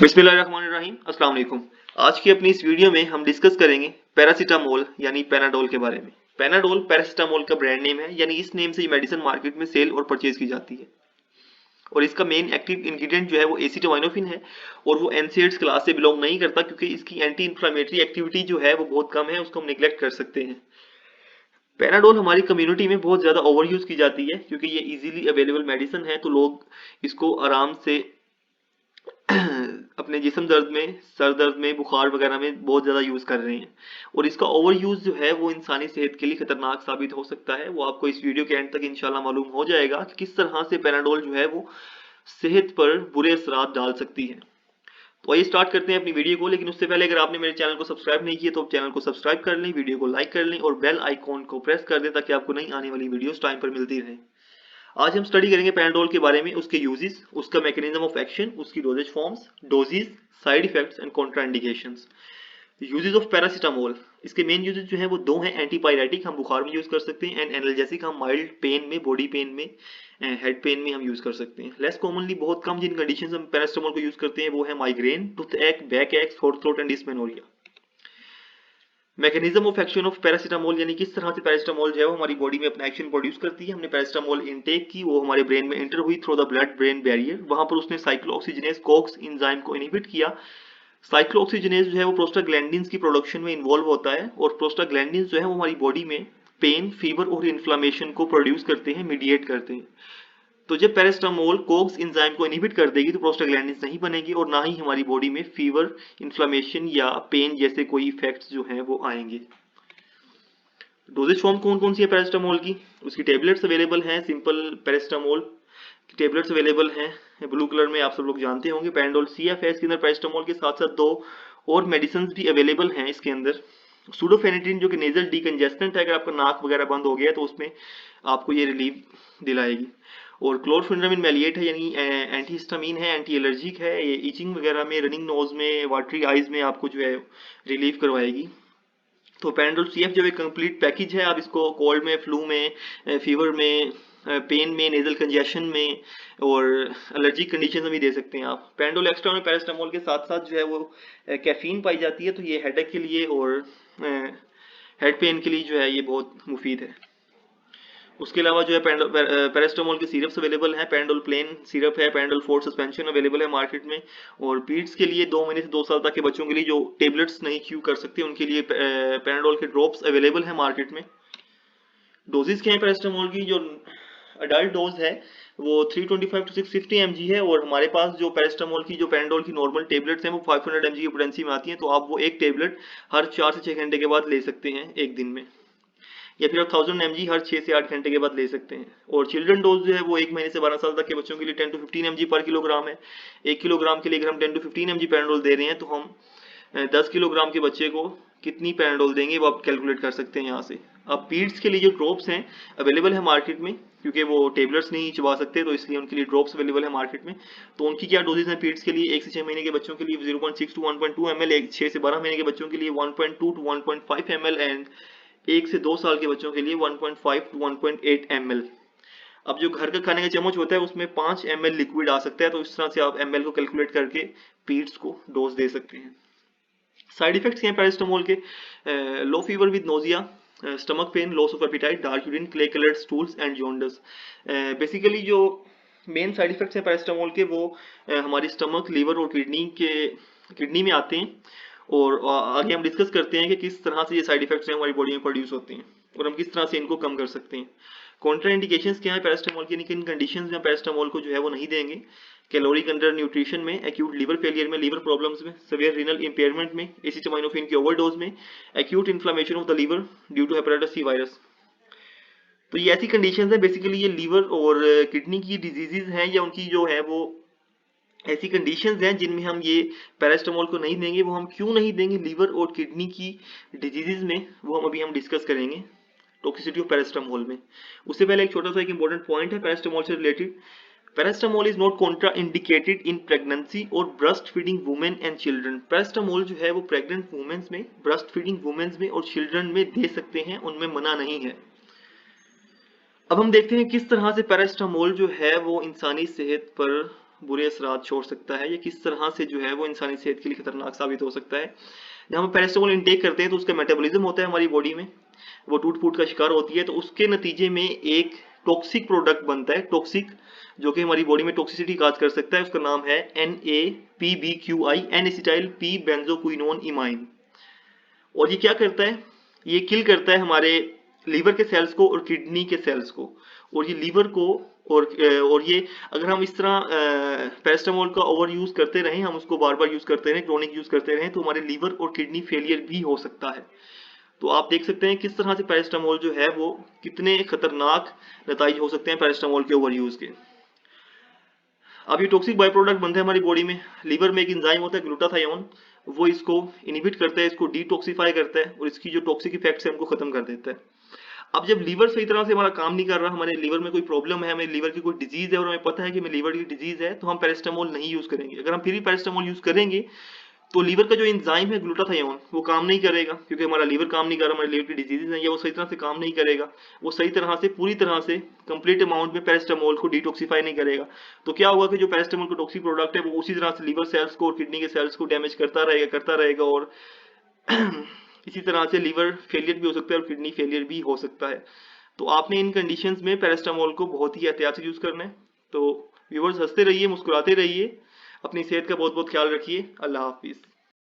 बिस्मिल्लाहिर्रहमानिर्रहीम, अस्सलाम वालेकुम। आज की अपनी इस वीडियो में हम डिस्कस करेंगे पैरासीटामोल यानी पैनाडोल के बारे में। पैनाडोल पैरासीटामोल का ब्रांड नेम है, यानी इस नेम से ये मेडिसिन मार्केट में सेल और परचेज की जाती है। और इसका मेन एक्टिव इंग्रेडिएंट जो है वो एसिटामिनोफेन है और वो एनसेड्स क्लास से बिलोंग नहीं करता, क्योंकि इसकी एंटी इंफ्लेमेटरी एक्टिविटी जो है वो बहुत कम है, उसको हम निगलेक्ट कर सकते हैं। पैनाडोल हमारी कम्युनिटी में बहुत ज़्यादा ओवर यूज़ की जाती है, क्योंकि ये इजीली अवेलेबल मेडिसिन है, तो लोग इसको आराम से अपने जिस्म दर्द में, सर दर्द में, बुखार वगैरह में बहुत ज़्यादा यूज़ कर रहे हैं। और इसका ओवर यूज़ जो है वो इंसानी सेहत के लिए खतरनाक साबित हो सकता है। वो आपको इस वीडियो के एंड तक इंशाल्लाह मालूम हो जाएगा कि किस तरह से पैनाडोल जो है वो सेहत पर बुरे असरात डाल सकती है। तो आइए स्टार्ट करते हैं अपनी वीडियो को, लेकिन उससे पहले अगर आपने मेरे चैनल को सब्सक्राइब नहीं किया तो चैनल को सब्सक्राइब कर लें, वीडियो को लाइक कर लें और बेल आइकॉन को प्रेस कर दें, ताकि आपको नई आने वाली वीडियोस टाइम पर मिलती रहे। आज हम स्टडी करेंगे पैनाडोल के बारे में, उसके यूजेस, उसका मैकेनिज्म ऑफ एक्शन, उसकी dosage forms, dosages, side effects and contraindications. Uses of paracetamol, इसके मेन यूजेस जो है वो दो हैं। एंटीपायरेटिक हम बुखार में यूज कर सकते हैं, एंड एनाल्जेसिक हम माइल्ड पेन में, बॉडी पेन में, हेड पेन में हम यूज कर सकते हैं। लेस कॉमनली, बहुत कम जिन कंडीशन हम पैरासीटामोल को यूज करते हैं वो है माइग्रेन, टूथ एक, बैक एक, sore throat and dysmenorrhoea. Mechanism of action of paracetamol, यानी किस तरह से पैरासीटामोल जो है वो हमारी बॉडी में अपना एक्शन प्रोड्यूस करती है। हमने पैरासीटामोल इनटेक की, वो हमारे ब्रेन में एंटर हुई through the blood brain barrier, वहां पर उसने साइक्लोऑक्सीजनेज कॉक्स एंजाइम को इनहिबिट किया। साइक्लोऑक्सीजनेज जो है वो प्रोस्टाग्लैंडिन्स की प्रोडक्शन में इन्वॉल्व होता है, और प्रोस्टाग्लैंडिन्स जो है वो हमारी बॉडी में पेन, फीवर और इन्फ्लामेशन को प्रोड्यूस करते हैं, मीडिएट करते हैं। तो जब पैरासीटामोल कोक्स एंजाइम को इनहिबिट कर देगी तो प्रोस्टाग्लैंडिन्स नहीं बनेगी, और ना ही हमारी बॉडी में फीवर, इन्फ्लामेशन या पेन जैसे कोई इफेक्ट्स जो हैं वो आएंगे। डोजेज फॉर्म कौन कौन सी है पैरासीटामोल की, उसकी टेबलेट्स अवेलेबल हैं। सिंपल पैरासीटामोल की टेबलेट्स अवेलेबल हैं ब्लू कलर में, आप सब लोग जानते होंगे। पैनाडोल CF है इसके अंदर। पैरासीटामोल के साथ साथ दो और मेडिसिन भी अवेलेबल हैं इसके अंदर। सूडोफेनेड्रिन जो कि नेजल डीकंजेस्टेंट है, अगर आपका नाक वगैरह बंद हो गया तो उसमें आपको ये रिलीफ दिलाएगी। और क्लोरफेनिरामिन मैलिएट है, यानी एंटीहिस्टामिन है, एंटी एलर्जिक है, ये इचिंग वगैरह में, रनिंग नोज में, वाटरी आइज में आपको जो है रिलीफ करवाएगी। तो पैनाडोल CF जब एक कंप्लीट पैकेज है, आप इसको कोल्ड में, फ्लू में, फीवर में, पेन में, नेजल कंजेशन में और एलर्जी कंडीशन में भी दे सकते हैं आप। पैनाडोल एक्स्ट्रा में पैरासीटामोल के साथ साथ जो है वो कैफीन पाई जाती है, तो ये हेडेक के लिए और हेड पेन के लिए जो है ये बहुत मुफीद है। उसके अलावा जो है पैरासीटामोल के सिरप्स अवेलेबल हैं। पैनाडोल प्लेन सिरप है, पैनाडोल फोर्ट सस्पेंशन अवेलेबल है मार्केट में। और पीड्स के लिए 2 महीने से 2 साल तक के बच्चों के लिए जो टेबलेट्स नहीं च्यू कर सकते उनके लिए पैनाडोल के ड्रॉप्स अवेलेबल है मार्केट में। डोजेस क्या है पैरासीटामोल की, जो अडल्ट डोज है वो 325 to 650 mg है, और हमारे पास जो पैरासीटामोल की, जो पैनाडोल की नॉर्मल टेबलेट्स हैं वो 500 mg की पोटेंसी में आती हैं, तो आप वो एक टेबलेट हर 4 से 6 घंटे के बाद ले सकते हैं एक दिन में, या फिर आप 1000 mg हर 6 से 8 घंटे के बाद ले सकते हैं। और चिल्ड्रन डोज जो है वो 1 महीने से 12 साल तक के बच्चों के लिए 10 to 15 mg पर किलोग्राम है। 1 किलोग्राम के लिए अगर हम 10 to 15 mg पैनाडोल दे रहे हैं तो हम 10 किलोग्राम के बच्चे को कितनी पैनाडोल देंगे वो आप कैलकुलेट कर सकते हैं यहाँ से। अब पीड्स के लिए जो ड्रॉप्स हैं अवेलेबल है मार्केट में, क्योंकि वो टेबलेट्स नहीं चबा सकते तो इसलिए उनके लिए ड्रॉप्स अवेलेबल है मार्केट में। तो उनकी क्या डोजेज हैं पीड्स के लिए, 1 से 6 महीने के बच्चों के लिए 0.6 to 1.2 ml, 6 से 12 महीने के बच्चों के लिए 1.2 to 1.5 ml, एंड 1 से 2 साल के बच्चों के लिए 1.5 to 1.8 ml। अब जो घर का खाने का चम्मच होता है उसमें 5 ml लिक्विड आ सकता है, तो इस तरह से आप ml को कैलकुलेट करके पीड्स को डोज दे सकते हैं। साइड इफेक्ट्स क्या हैं पैरासीटामोल के, low fever with nausea, stomach pain, loss of appetite, dark urine, clay coloured stools and jaundice. Basically जो मेन साइड इफेक्ट्स हैं पैरासीटामोल के वो हमारी स्टमक, लीवर और किडनी में आते हैं। और आगे हम डिस्कस करते हैं कि किस तरह से ये साइड इफेक्ट्स हैं हमारी बॉडी में प्रोड्यूस होते हैं और हम किस तरह से इनको कम कर सकते हैं। कॉन्ट्राइंडिकेशंस क्या है पैरासीटामोल की, किन कंडीशंस में पैरासीटामोल को जो है वो नहीं देंगे। कैलोरिक अंडर न्यूट्रिशन में, एक्यूट लीवर फेलियर में, लीवर प्रॉब्लम्स में, सीवियर रीनल इंपेयरमेंट में, एसिटामिनोफेन की ओवरडोज में, acute inflammation of the liver due to hepatitis C virus. तो ये ऐसी कंडीशंस है, बेसिकली ये लीवर और किडनी की डिजीजेज हैं, या उनकी जो है वो ऐसी कंडीशंस हैं जिनमें हम ये पैरासीटामोल को नहीं देंगे। वो हम क्यों नहीं देंगे लीवर और किडनी की डिजीजेज में, वो हम डिस्कस करेंगे टॉक्सिसिटी ऑफ पैरासीटामोल में। उससे पहले एक छोटा सा एक इंपॉर्टेंट पॉइंट है पैरासीटामोल से related. Paracetamol is not contraindicated in pregnancy और breast feeding women and children. Paracetamol जो है वो प्रेग्नेंट वुमेन्स में, ब्रेस्ट फीडिंग वुमेन्स में और चिल्ड्रन में दे सकते हैं, उनमें मना नहीं है। अब हम देखते हैं किस तरह से पैरासीटामोल जो है वो इंसानी सेहत पर बुरे असरात छोड़ सकता है, या किस तरह से जो है वो इंसानी सेहत के लिए खतरनाक साबित हो सकता है। जब हम पैरास्टामोल इंटेक करते हैं तो उसका मेटाबॉलिज्म होता है हमारी बॉडी में, वो टूट फूट का शिकार होती है, तो उसके नतीजे में एक टॉक्सिक प्रोडक्ट बनता है, टॉक्सिक, जो कि हमारी बॉडी में टॉक्सिसिटी काज कर सकता है। उसका नाम है NaPbQi, N acetyl P benzoquinone imine. और ये क्या करता है, ये किल करता है हमारे लीवर के सेल्स को और किडनी के सेल्स को। और ये लीवर को और ये अगर हम इस तरह पैरास्टामोल का ओवर यूज करते रहें, हम उसको बार बार यूज करते रहें, क्रोनिक यूज करते रहें, तो हमारे लीवर और किडनी फेलियर भी हो सकता है। तो आप देख सकते हैं किस तरह से पैरास्टामोल जो है वो कितने खतरनाक नतीजे हो सकते हैं पैरास्टामोल के ओवर यूज के। अब ये टॉक्सिक बाय प्रोडक्ट बनते हैं हमारी बॉडी में, लीवर में एक एंजाइम होता है ग्लूटाथायोन, वो इसको इनहिबिट करता है, इसको डिटॉक्सिफाई करता है और इसकी जो टॉक्सिक इफेक्ट्स है उनको खत्म कर देता है। अब जब लीवर सही तरह से हमारा काम नहीं कर रहा, हमारे लीवर में कोई प्रॉब्लम है, हमें लीवर की कोई डिजीज है और हमें पता है कि हमें लीवर की डिजीज है, तो हम पैरास्टामोल नहीं यूज करेंगे। अगर हम फिर भी पैरास्टामोल यूज करेंगे तो लीवर का जो एंजाइम है ग्लूटाथायोन वो काम नहीं करेगा, क्योंकि हमारा लीवर काम नहीं कर रहा, हमारे लीवर की डिजीजेज हैं या वो सही तरह से काम नहीं करेगा, वो सही तरह से पूरी तरह से कंप्लीट अमाउंट में पैरास्टामोल को डिटॉक्सिफाई नहीं करेगा। तो क्या होगा कि जो पैरास्टामोल का टॉक्सिक प्रोडक्ट है वो उसी तरह से लीवर सेल्स को और किडनी के सेल्स को डैमेज करता रहेगा और इसी तरह से लीवर फेलियर भी हो सकता है और किडनी फेलियर भी हो सकता है। तो आपने इन कंडीशंस में पैरास्टामोल को बहुत ही एहतियात से यूज करना है। तो व्यूअर्स, हंसते रहिए, मुस्कुराते रहिए, अपनी सेहत का बहुत बहुत ख्याल रखिए। अल्लाह हाफिज।